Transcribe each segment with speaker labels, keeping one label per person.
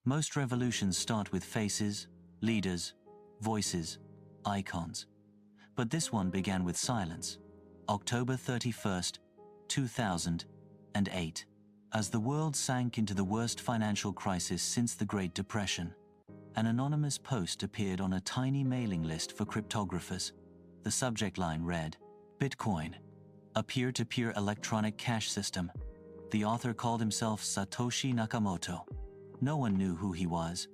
Speaker 1: Most revolutions start with faces, leaders, voices, icons. But this one began with silence. October 31st, 2008. As the world sank into the worst financial crisis since the Great Depression, an anonymous post appeared on a tiny mailing list for cryptographers. The subject line read, "Bitcoin, a peer-to-peer electronic cash system." The author called himself Satoshi Nakamoto. No one knew who he was,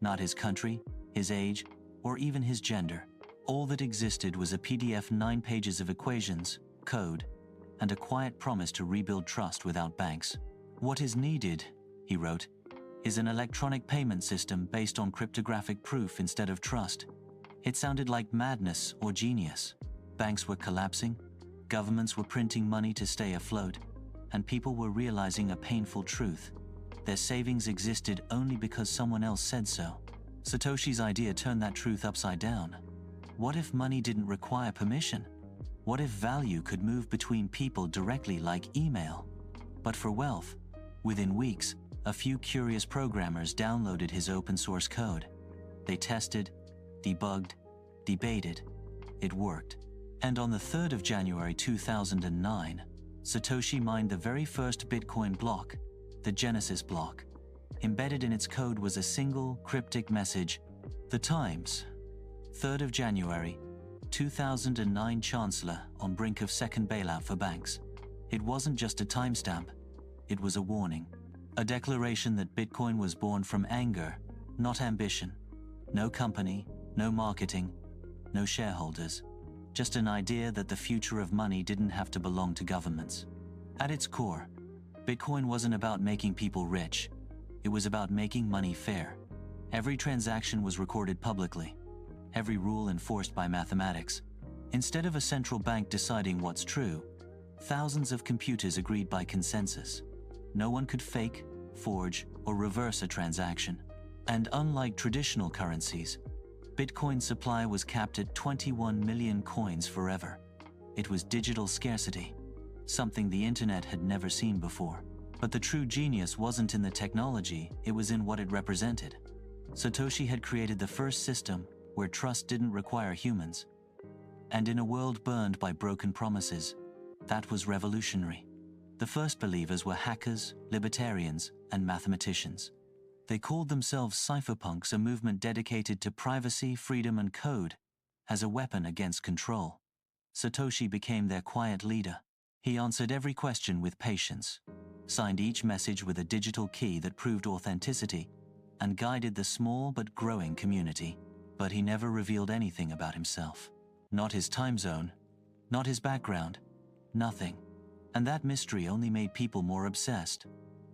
Speaker 1: not his country, his age, or even his gender. All that existed was a PDF 9 pages of equations, code, and a quiet promise to rebuild trust without banks. "What is needed," he wrote, "is an electronic payment system based on cryptographic proof instead of trust." It sounded like madness or genius. Banks were collapsing, governments were printing money to stay afloat, and people were realizing a painful truth. Their savings existed only because someone else said so. Satoshi's idea turned that truth upside down. What if money didn't require permission? What if value could move between people directly like email? But for wealth, within weeks, a few curious programmers downloaded his open-source code. They tested, debugged, debated. It worked. And on the 3rd of January 2009, Satoshi mined the very first Bitcoin block, the Genesis block. Embedded in its code was a single, cryptic message: "The Times, 3rd of January, 2009, Chancellor on brink of second bailout for banks." It wasn't just a timestamp. It was a warning. A declaration that Bitcoin was born from anger, not ambition. No company, no marketing, no shareholders. Just an idea that the future of money didn't have to belong to governments. At its core, Bitcoin wasn't about making people rich. It was about making money fair. Every transaction was recorded publicly. Every rule enforced by mathematics. Instead of a central bank deciding what's true, thousands of computers agreed by consensus. No one could fake, forge, or reverse a transaction. And unlike traditional currencies, Bitcoin's supply was capped at 21 million coins forever. It was digital scarcity, something the internet had never seen before. But the true genius wasn't in the technology, it was in what it represented. Satoshi had created the first system where trust didn't require humans. And in a world burned by broken promises, that was revolutionary. The first believers were hackers, libertarians, and mathematicians. They called themselves cypherpunks, a movement dedicated to privacy, freedom, and code as a weapon against control. Satoshi became their quiet leader. He answered every question with patience, signed each message with a digital key that proved authenticity, and guided the small but growing community. But he never revealed anything about himself. Not his time zone, not his background, nothing. And that mystery only made people more obsessed.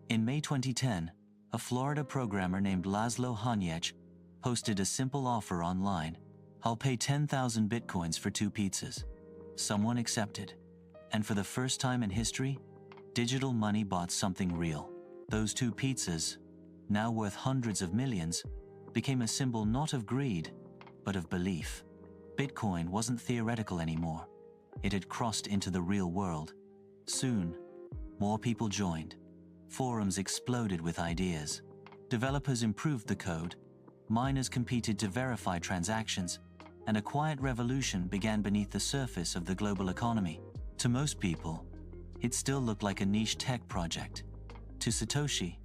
Speaker 1: In May 2010, a Florida programmer named Laszlo Hanyecz posted a simple offer online: "I'll pay 10,000 bitcoins for 2 pizzas." Someone accepted. And for the first time in history, digital money bought something real. Those 2 pizzas, now worth hundreds of millions, became a symbol not of greed, but of belief. Bitcoin wasn't theoretical anymore. It had crossed into the real world. Soon, more people joined. Forums exploded with ideas. Developers improved the code. Miners competed to verify transactions. And a quiet revolution began beneath the surface of the global economy. To most people, it still looked like a niche tech project. To Satoshi,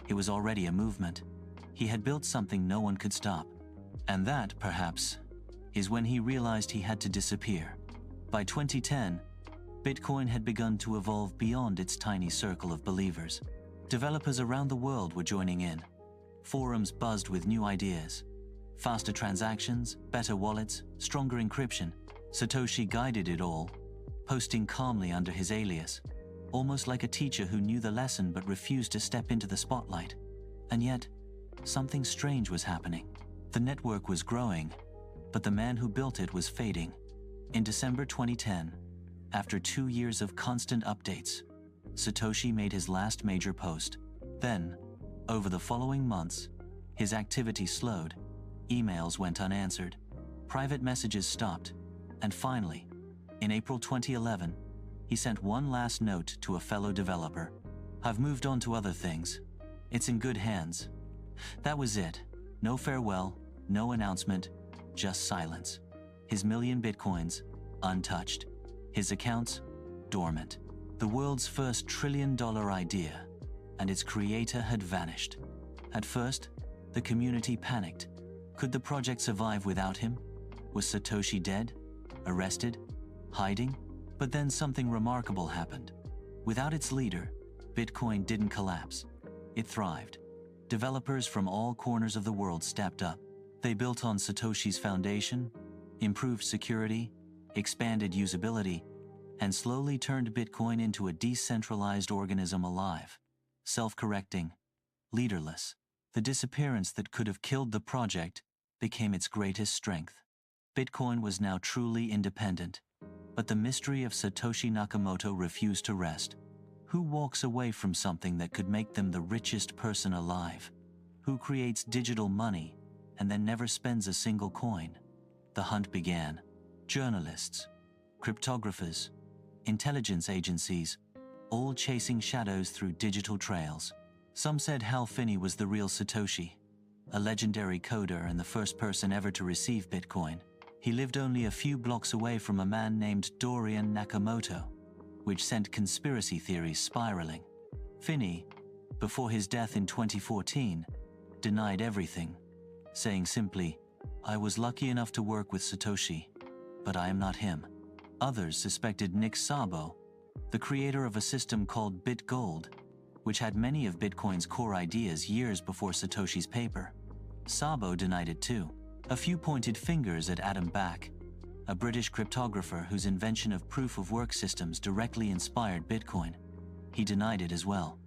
Speaker 1: it was already a movement. He had built something no one could stop. And that, perhaps, is when he realized he had to disappear. By 2010, Bitcoin had begun to evolve beyond its tiny circle of believers. Developers around the world were joining in. Forums buzzed with new ideas. Faster transactions, better wallets, stronger encryption. Satoshi guided it all, posting calmly under his alias, almost like a teacher who knew the lesson but refused to step into the spotlight. And yet, something strange was happening. The network was growing, but the man who built it was fading. In December 2010, after 2 years of constant updates, Satoshi made his last major post. Then, over the following months, his activity slowed. Emails went unanswered. Private messages stopped. And finally, in April 2011, he sent one last note to a fellow developer: "I've moved on to other things. It's in good hands. That was it. No farewell, no announcement, just silence. His million bitcoins, untouched. His accounts, dormant. The world's first trillion-dollar idea, and its creator had vanished. At first, the community panicked. Could the project survive without him? Was Satoshi dead? Arrested? Hiding? But then something remarkable happened. Without its leader, Bitcoin didn't collapse. It thrived. Developers from all corners of the world stepped up. They built on Satoshi's foundation, improved security, expanded usability, and slowly turned Bitcoin into a decentralized organism alive, self-correcting, leaderless. The disappearance that could have killed the project became its greatest strength. Bitcoin was now truly independent, but the mystery of Satoshi Nakamoto refused to rest. Who walks away from something that could make them the richest person alive? Who creates digital money and then never spends a single coin? The hunt began. Journalists, cryptographers, intelligence agencies, all chasing shadows through digital trails. Some said Hal Finney was the real Satoshi, a legendary coder and the first person ever to receive Bitcoin. He lived only a few blocks away from a man named Dorian Nakamoto, which sent conspiracy theories spiraling. Finney, before his death in 2014, denied everything, saying simply, "I was lucky enough to work with Satoshi, but I am not him." Others suspected Nick Szabo, the creator of a system called BitGold, which had many of Bitcoin's core ideas years before Satoshi's paper. Szabo denied it too. A few pointed fingers at Adam Back, a British cryptographer whose invention of proof-of-work systems directly inspired Bitcoin. He denied it as well.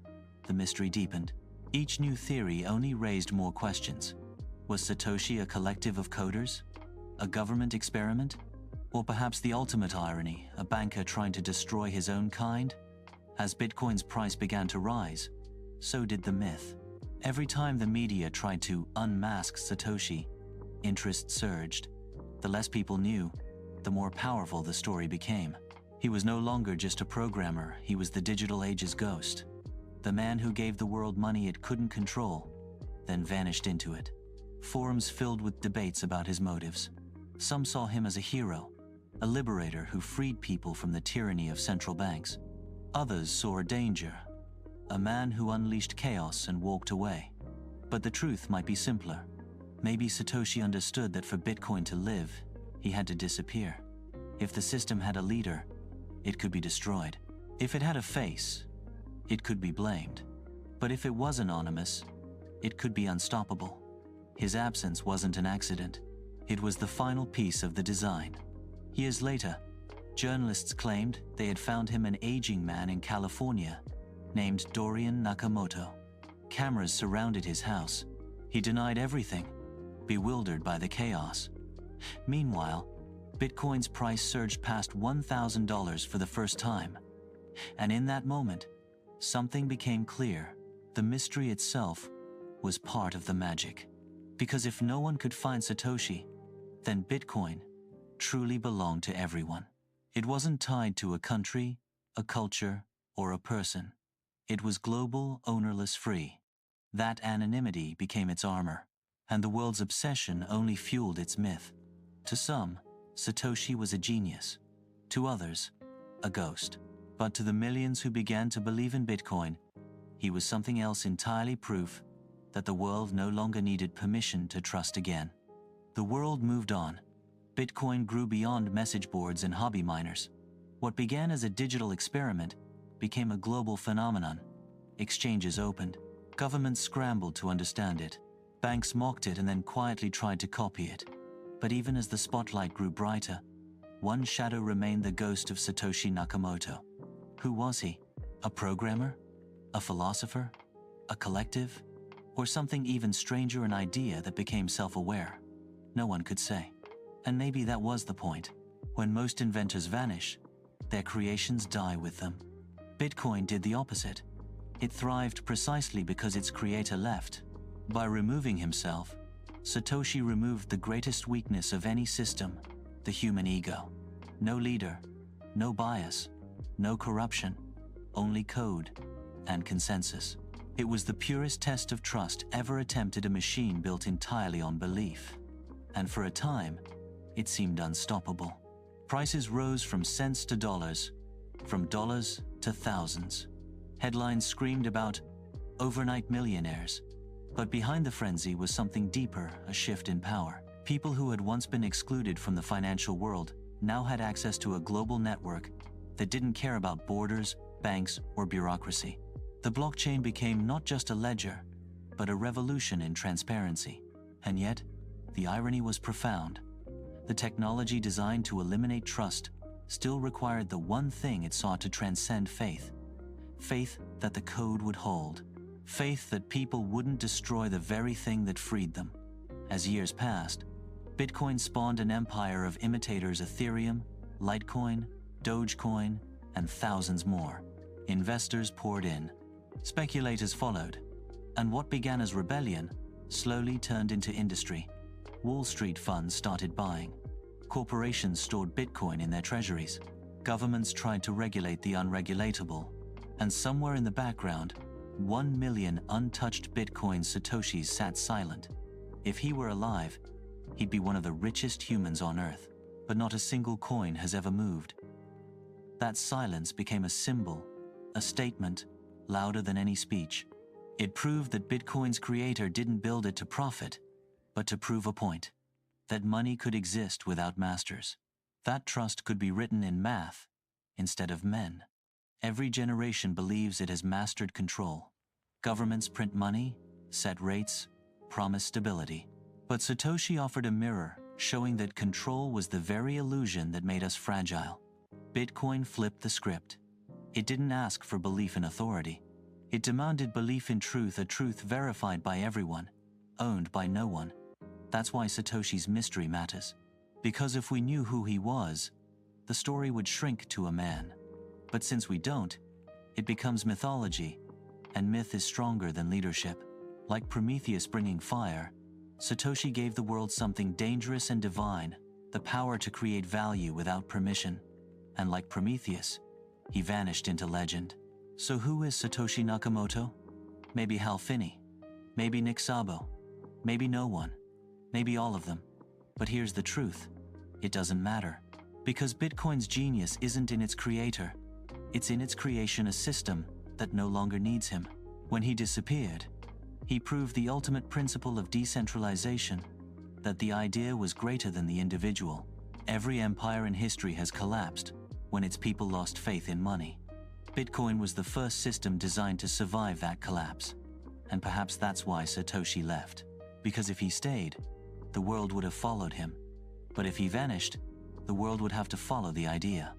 Speaker 1: The mystery deepened. Each new theory only raised more questions. Was Satoshi a collective of coders? A government experiment? Or perhaps the ultimate irony, a banker trying to destroy his own kind? As Bitcoin's price began to rise, so did the myth. Every time the media tried to unmask Satoshi, interest surged. The less people knew, the more powerful the story became. He was no longer just a programmer, he was the digital age's ghost. The man who gave the world money it couldn't control, then vanished into it. Forums filled with debates about his motives. Some saw him as a hero, a liberator who freed people from the tyranny of central banks. Others saw a danger, a man who unleashed chaos and walked away. But the truth might be simpler. Maybe Satoshi understood that for Bitcoin to live, he had to disappear. If the system had a leader, it could be destroyed. If it had a face, it could be blamed. But if it was anonymous, it could be unstoppable. His absence wasn't an accident. It was the final piece of the design. Years later, journalists claimed they had found him an aging man in California named Dorian Nakamoto. Cameras surrounded his house. He denied everything, bewildered by the chaos. Meanwhile, Bitcoin's price surged past $1,000 for the first time. And in that moment, something became clear. The mystery itself was part of the magic. Because if no one could find Satoshi, then Bitcoin truly belonged to everyone. It wasn't tied to a country, a culture, or a person. It was global, ownerless, free. That anonymity became its armor, and the world's obsession only fueled its myth. To some, Satoshi was a genius. To others, a ghost. But to the millions who began to believe in Bitcoin, he was something else entirely, proof that the world no longer needed permission to trust again. The world moved on. Bitcoin grew beyond message boards and hobby miners. What began as a digital experiment became a global phenomenon. Exchanges opened. Governments scrambled to understand it. Banks mocked it and then quietly tried to copy it. But even as the spotlight grew brighter, one shadow remained: the ghost of Satoshi Nakamoto. Who was he? A programmer? A philosopher? A collective? Or something even stranger, an idea that became self-aware? No one could say. And maybe that was the point. When most inventors vanish, their creations die with them. Bitcoin did the opposite. It thrived precisely because its creator left. By removing himself, Satoshi removed the greatest weakness of any system, the human ego. No leader, no bias, no corruption, only code and consensus. It was the purest test of trust ever attempted, a machine built entirely on belief. And for a time, it seemed unstoppable. Prices rose from cents to dollars, from dollars to thousands. Headlines screamed about overnight millionaires. But behind the frenzy was something deeper, a shift in power. People who had once been excluded from the financial world now had access to a global network that didn't care about borders, banks, or bureaucracy. The blockchain became not just a ledger, but a revolution in transparency. And yet, the irony was profound. The technology designed to eliminate trust still required the one thing it sought to transcend: faith. Faith that the code would hold. Faith that people wouldn't destroy the very thing that freed them. As years passed, Bitcoin spawned an empire of imitators: Ethereum, Litecoin, Dogecoin, and thousands more. Investors poured in. Speculators followed. And what began as rebellion slowly turned into industry. Wall Street funds started buying. Corporations stored Bitcoin in their treasuries. Governments tried to regulate the unregulatable. And somewhere in the background, 1 million untouched Bitcoin Satoshis sat silent. If he were alive, he'd be one of the richest humans on Earth. But not a single coin has ever moved. That silence became a symbol, a statement, louder than any speech. It proved that Bitcoin's creator didn't build it to profit, but to prove a point: that money could exist without masters. That trust could be written in math instead of men. Every generation believes it has mastered control. Governments print money, set rates, promise stability. But Satoshi offered a mirror, showing that control was the very illusion that made us fragile. Bitcoin flipped the script. It didn't ask for belief in authority. It demanded belief in truth, a truth verified by everyone, owned by no one. That's why Satoshi's mystery matters. Because if we knew who he was, the story would shrink to a man. But since we don't, it becomes mythology, and myth is stronger than leadership. Like Prometheus bringing fire, Satoshi gave the world something dangerous and divine: the power to create value without permission. And like Prometheus, he vanished into legend. So who is Satoshi Nakamoto? Maybe Hal Finney, maybe Nick Szabo, maybe no one, maybe all of them. But here's the truth: it doesn't matter. Because Bitcoin's genius isn't in its creator, it's in its creation, a system that no longer needs him. When he disappeared, he proved the ultimate principle of decentralization, that the idea was greater than the individual. Every empire in history has collapsed when its people lost faith in money. Bitcoin was the first system designed to survive that collapse. And perhaps that's why Satoshi left. Because if he stayed, the world would have followed him. But if he vanished, the world would have to follow the idea.